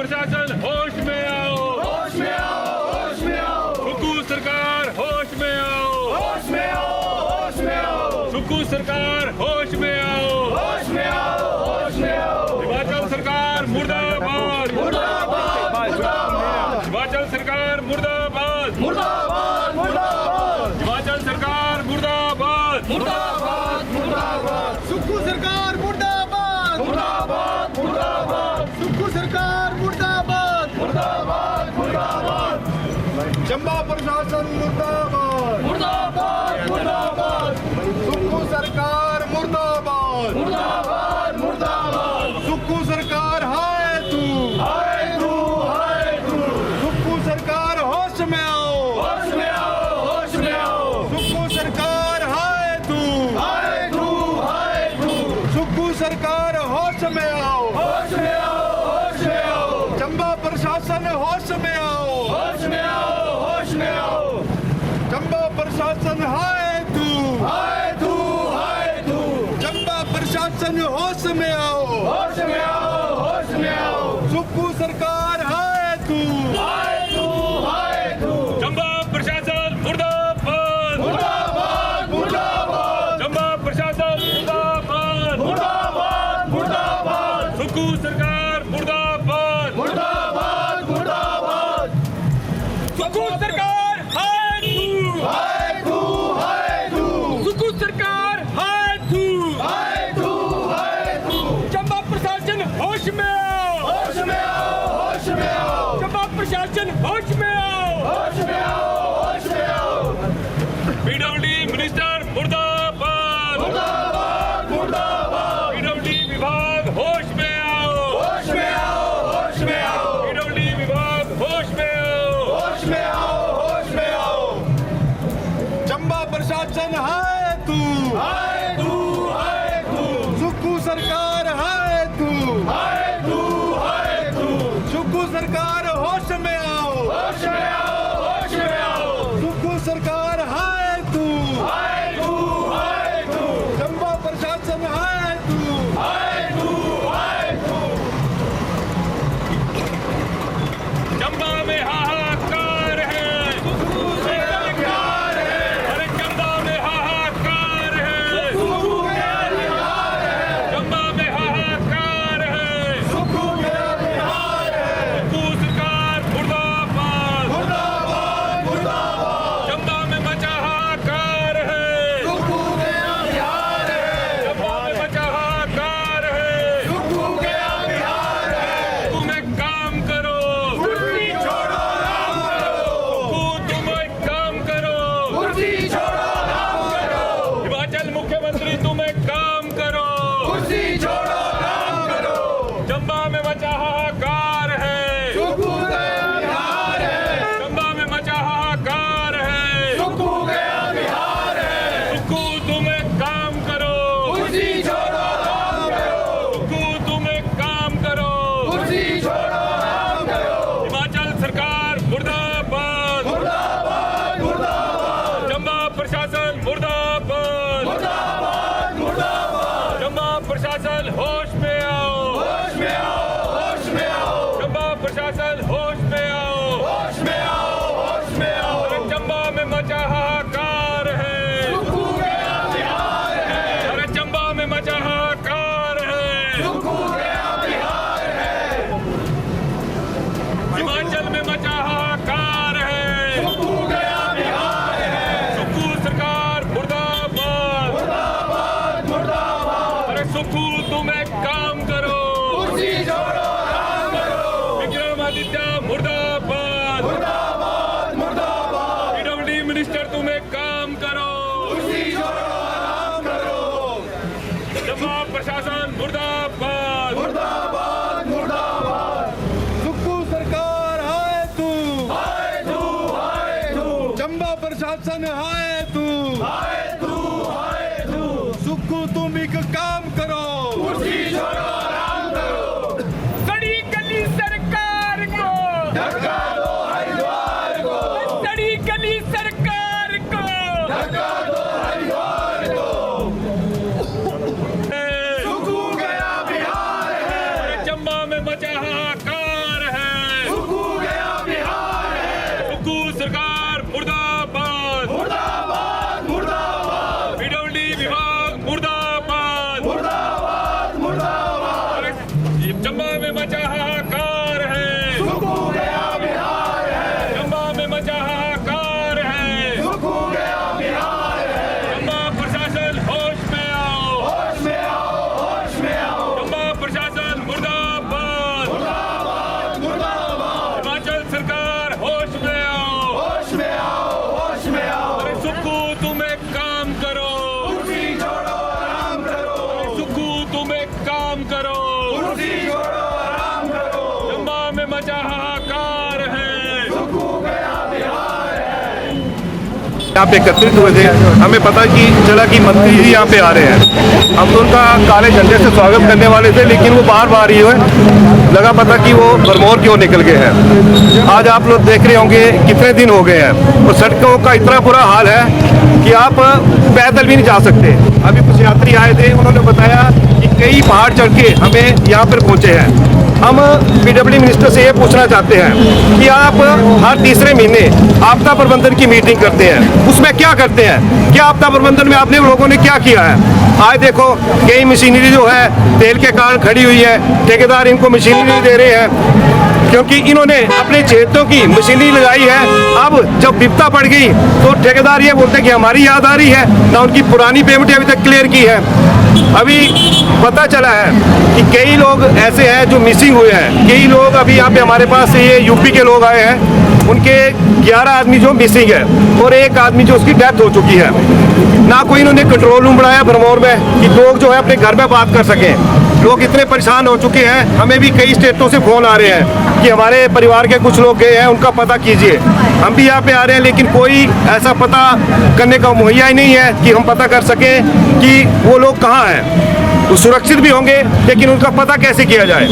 प्रशासन होश में आओ, होश में आओ, होश में आओ। सुक्खू सरकार होश में आओ, होश में आओ, होश में आओ। सुक्खू सरकार होश में आओ, होश में आओ, होश में आओ। हिमाचल सरकार मुर्दाबाद, मुर्दाबाद, मुर्दाबाद, हिमाचल सरकार मुर्दाबाद, मुर्दाबाद, मुर्दाबाद, हिमाचल सरकार मुर्दाबाद, मुर्दाबाद, मुर्दाबाद। सुक्खू सरकार मुर्दाबाद, मुर्दाबाद, मुर्दाबाद, सुक्खू सरकार मुर्दाबाद, मुर्दाबाद, मुर्दाबाद, चंबा प्रशासन मुर्दाबाद, मुर्दाबाद, मुर्दाबाद, सुक्खू सरकार मुर्दाबाद, मुर्दाबाद, मुर्दाबाद। सुक्खू सरकार हाय तू, हाय तू, हाय तू। सुक्खू सरकार होश में आओ, होश में आओ, होश में आओ। सुक्खू सरकार हाय तू, हाय तू, हाय तू। सुक्खू सरकार होश में आओ, होश में आओ, होश में आओ। चंबा प्रशासन होश में आओ, होश में आओ, होश में आओ। चंबा प्रशासन हाय तू, हाय तू, हाय तू। चंबा प्रशासन होश में आओ, होश में आओ, होश में आओ। सुक्खू सरकार हाय तू, हाय तू, हाय तू। चंबा प्रशासन मुर्दाबाद, मुर्दाबाद, मुर्दाबाद, चंबा प्रशासन मुर्दाबाद, मुर्दाबाद, मुर्दाबाद, सुक्खू सरकार मुर्दाबाद, मुर्दाबाद, मुर्दाबाद। सुक्खू सरकार हाय तू, हाय तू, हाय तू। सुक्खू सरकार हाय तू, हाय तू, हाय तू। चंबा प्रशासन होश में आओ, होश में आओ, होश में आओ। चंबा प्रशासन होश में आओ, होश में आओ, होश में आओ। पीडब्ल्यूडी मिनिस्टर मुर्दाबाद, मुर्दाबाद, मुर्दाबाद। पीडब्ल्यूडी विभाग होश में आओ, होश में आओ, होश में आओ। पीडब्ल्यूडी विभाग होश में आओ, होश में आओ, होश में आओ। चंबा प्रशासन हाय तू, हाय तू, हाय तू। सुक्खू सरकार हाय तू, हाय तू, हाय तू। सुक्खू सरकार होश में आओ, होश में आओ, होश में आओ। सुक्खू सरकार हाय तू, हाय तू, हाय तू। चंबा प्रशासन हाय तू, हाय तू, हाय तू। चंबा में हाहाकार है, प्यार है, अरे चंबा में हाहाकार है, सुक्खू मेरा बिहार है। चंबा में हाहाकार है, सुक्खू मेरा बिहार है। सुक्खू सरकार मुर्दाबाद, मुर्दाबाद, मुर्दाबाद। चंबा में मचा हाहाकार है, सुक्खू मेरा बिहार है। चंबा में मचा हाहाकार है, सुक्खू मेरा बिहार है। तुम एक काम करो, कुर्सी छोड़ो, राम करो। तुम एक काम करो, कुर्सी छोड़ो, राम करो। हिमाचल मुख्यमंत्री तुम एक काम करो, कुर्सी छोड़ो, राम करो। चंबा में मचा हाहाकार है, सुक्खू गया बिहार है। चंबा में मचा हाहाकार है, सुक्खू गया बिहार है। सुक्खू तुम एक काम करो, कुर्सी छोड़ो, राम करो। सुक्खू तुम एक काम करो, कुर्सी छोड़ो, राम करो। हिमाचल सरकार मुर्दाबाद, मुर्दाबाद, मुर्दाबाद, चंबा प्रशासन मुर्दाबाद, मुर्दाबाद, मुर्दाबाद। चंबा प्रशासन होश में आओ, होश में आओ, होश में आओ। चंबा प्रशासन होश में आओ, होश में आओ, होश में आओ। अरे चंबा में मचा हाहाकार है, सुक्खू गया बिहार है। अरे चंबा में मचा हाहाकार है, सुक्खू गया बिहार है। हिमाचल में मचा हाहाकार है, सुक्खू गया बिहार है। सुक्खू सरकार मुर्दाबाद, मुर्दाबाद, मुर्दाबाद। अरे सुक्खू तुम एक काम करो, कुर्सी छोड़ो, राम करो। विक्रमादित्य मुर्दाबाद, मुर्दाबाद, मुर्दाबाद। पीडब्ल्यूडी मिनिस्टर तुम एक काम करो, कुर्सी छोड़ो, राम करो। चंबा प्रशासन मुर्दाबाद, मुर्दाबाद, मुर्दाबाद। सुक्खू सरकार हाय तू, हाय तू, हाय तू। चंबा प्रशासन हाय तू, हाय तू, हाय तू। सुक्खू तुम एक काम करो, कुर्सी छोड़ो, राम करो। सड़ी गली सरकार को, धक्का दो हरिद्वार को। सड़ी गली सरकार को, धक्का दो हरिद्वार को। है। सुक्खू गया बिहार है। अरे चंबा में मचा हाहाकार है, मचा हाहाकार है, सुखू गया बिहार है, चंबा में मचा हाहाकार है, सुखू गया बिहार है, चंबा प्रशासन होश में आओ, होश में आओ, होश में आओ, चंबा प्रशासन मुर्दाबाद, मुर्दाबाद, मुर्दाबाद, हिमाचल सरकार होश में आओ, होश में आओ, होश में आओ, अरे सुक्खू तुम एक काम करो, कुर्सी छोड़ो आराम करो, सुक्खू तुम एक काम करो, कुर्सी छोड़ो आराम करो, चंबा में मचा हाहाकार है। सुखू गया बिहार है। यहाँ पे एकत्रित हुए थे। हमें पता चला कि मंत्री जी यहाँ पे आ रहे हैं। हम तो उनका काले झंडे से स्वागत करने वाले थे, लेकिन वो बार बार ही हुए, लगा पता कि वो भरमौर क्यों निकल गए हैं। आज आप लोग देख रहे होंगे कितने दिन हो गए हैं और सड़कों का इतना बुरा हाल है कि आप पैदल भी नहीं जा सकते। अभी कुछ यात्री आए थे, उन्होंने बताया कि कई पहाड़ चढ़ के हमें यहाँ पर पहुँचे हैं। हम पीडब्ल्यू मिनिस्टर से ये पूछना चाहते हैं कि आप हर तीसरे महीने आपदा प्रबंधन की मीटिंग करते हैं, उसमें क्या करते हैं? क्या आपदा प्रबंधन में आपने लोगों ने क्या किया है? आज देखो कई मशीनरी जो है तेल के कारण खड़ी हुई है, ठेकेदार इनको मशीनरी नहीं दे रहे हैं क्योंकि इन्होंने अपने क्षेत्रों की मशीनरी लगाई है। अब जब विपदा पड़ गई तो ठेकेदार ये बोलते हैं कि हमारी याद आ रही है, ना उनकी पुरानी पेमेंट अभी तक क्लियर की है। अभी पता चला है कि कई लोग ऐसे हैं जो मिसिंग हुए हैं। कई लोग अभी यहाँ पे हमारे पास ये यूपी के लोग आए हैं, उनके 11 आदमी जो मिसिंग है और एक आदमी जो उसकी डेथ हो चुकी है। ना कोई इन्होंने कंट्रोल रूम बनाया भरमौर में कि लोग जो है अपने घर में बात कर सकें। लोग इतने परेशान हो चुके हैं, हमें भी कई स्टेटों से फ़ोन आ रहे हैं कि हमारे परिवार के कुछ लोग गए हैं, उनका पता कीजिए। हम भी यहाँ पे आ रहे हैं, लेकिन कोई ऐसा पता करने का मुहैया ही नहीं है कि हम पता कर सकें कि वो लोग कहाँ हैं। वो सुरक्षित भी होंगे, लेकिन उनका पता कैसे किया जाए।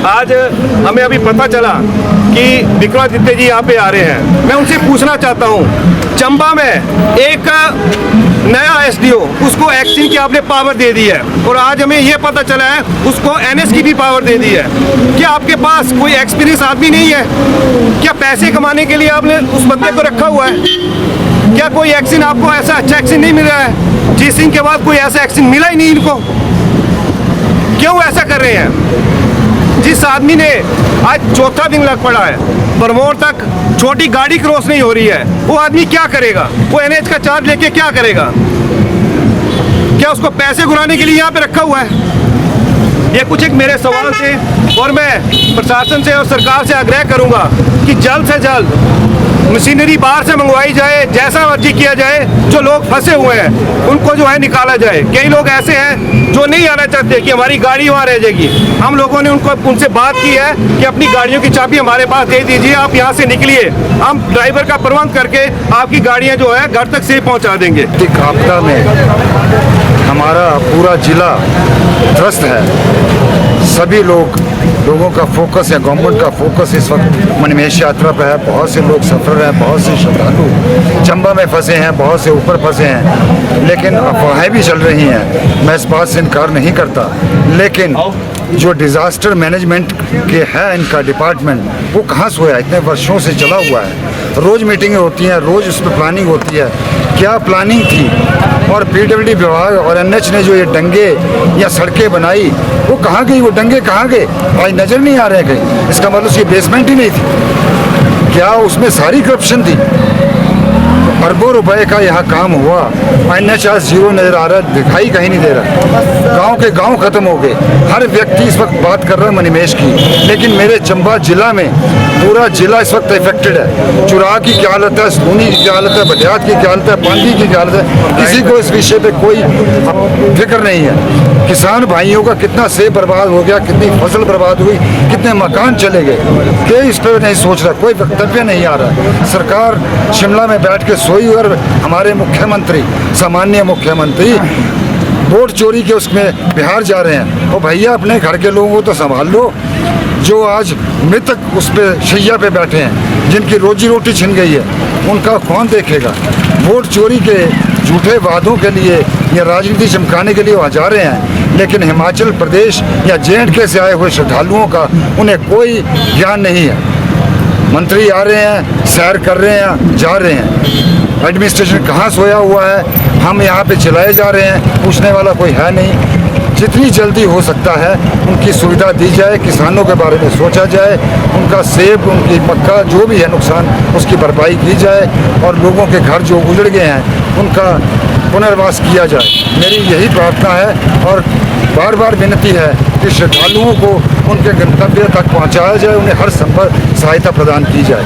आज हमें अभी पता चला कि विक्रमादित्य जी यहाँ पे आ रहे हैं। मैं उनसे पूछना चाहता हूँ, चंबा में एक नया एसडीओ, उसको एक्शन की आपने पावर दे दी है और आज हमें ये पता चला है उसको एनएस की भी पावर दे दी है। क्या आपके पास कोई एक्सपीरियंस आदमी नहीं है? क्या पैसे कमाने के लिए आपने उस बंदे को रखा हुआ है? क्या कोई एक्शन आपको ऐसा अच्छा एक्शन नहीं मिल रहा है? जी सिंह के बाद कोई ऐसा एक्शन मिला ही नहीं इनको। क्यों ऐसा कर रहे हैं? जिस आदमी ने आज चौथा दिन लग पड़ा है, भरमौर तक छोटी गाड़ी क्रॉस नहीं हो रही है, वो आदमी क्या करेगा? वो एनएच का चार्ज लेके क्या करेगा? क्या उसको पैसे घुराने के लिए यहाँ पे रखा हुआ है? ये कुछ एक मेरे सवाल थे और मैं प्रशासन से और सरकार से आग्रह करूंगा कि जल्द से जल्द मशीनरी बाहर से मंगवाई जाए, जैसा मर्जी किया जाए। जो लोग फंसे हुए हैं उनको जो है निकाला जाए। कई लोग ऐसे हैं जो नहीं आना चाहते कि हमारी गाड़ी वहाँ रह जाएगी। हम लोगों ने उनसे बात की है कि अपनी गाड़ियों की चाबी हमारे पास दे दीजिए, आप यहाँ से निकलिए, हम ड्राइवर का प्रबंध करके आपकी गाड़ियाँ जो है घर तक सेफ पहुँचा देंगे। आपदा में हमारा पूरा जिला त्रस्त है। सभी लोगों का फोकस है, गवर्नमेंट का फोकस इस वक्त मणिमहेश यात्रा पर है। बहुत से लोग सफर हैं, बहुत से श्रद्धालु चंबा में फंसे हैं, बहुत से ऊपर फंसे हैं, लेकिन अफवाहें भी चल रही हैं। मैं इस बात से इनकार नहीं करता, लेकिन जो डिज़ास्टर मैनेजमेंट के है इनका डिपार्टमेंट, वो कहाँ सोया? इतने वर्षों से चला हुआ है। रोज़ मीटिंगें होती हैं, रोज़ उस पर प्लानिंग होती है। क्या प्लानिंग थी? और पीडब्ल्यूडी विभाग और एनएच ने जो ये डंगे या सड़कें बनाई, वो कहाँ गई? वो डंगे कहाँ गए? आज नज़र नहीं आ रहे हैं कहीं। इसका मतलब उसकी बेसमेंट ही नहीं थी क्या? उसमें सारी करप्शन थी। अरबों रुपए का यहाँ काम हुआ, एनएच आज जीरो नजर आ रहा है, दिखाई कहीं नहीं दे रहा। गांव के गांव खत्म हो गए। हर व्यक्ति इस वक्त बात कर रहा है मणिमहेश की, लेकिन मेरे चंबा जिला में पूरा जिला इस वक्त इफेक्टेड है। चुराह की क्या हालत है, सोनी की क्या हालत है, बलियात की क्या हालत है, पांडी की क्या हालत है, किसी को इस विषय पे कोई फिक्र नहीं है। किसान भाइयों का कितना सेब बर्बाद हो गया, कितनी फसल बर्बाद हुई, कितने मकान चले गए, कोई इस पर नहीं सोच रहा, कोई वक्तव्य नहीं आ रहा। सरकार शिमला में बैठ के सोई और हमारे मुख्यमंत्री, सामान्य मुख्यमंत्री वोट चोरी के उसमें बिहार जा रहे हैं। और भैया अपने घर के लोगों को तो संभाल लो, जो आज मृतक उस पे शैया पे बैठे हैं, जिनकी रोजी रोटी छिन गई है, उनका कौन देखेगा? वोट चोरी के झूठे वादों के लिए या राजनीति चमकाने के लिए वहाँ जा रहे हैं, लेकिन हिमाचल प्रदेश या JNK से आए हुए श्रद्धालुओं का उन्हें कोई ज्ञान नहीं है। मंत्री आ रहे हैं, सैर कर रहे हैं, जा रहे हैं। एडमिनिस्ट्रेशन कहाँ सोया हुआ है? हम यहाँ पे चलाए जा रहे हैं, पूछने वाला कोई है नहीं। जितनी जल्दी हो सकता है उनकी सुविधा दी जाए, किसानों के बारे में सोचा जाए, उनका सेब, उनकी मक्का जो भी है नुकसान उसकी भरपाई की जाए और लोगों के घर जो उजड़ गए हैं उनका पुनर्वास किया जाए। मेरी यही प्रार्थना है और बार बार विनती है कि श्रद्धालुओं को उनके गंतव्य तक पहुंचाया जाए, उन्हें हर संभव सहायता प्रदान की जाए।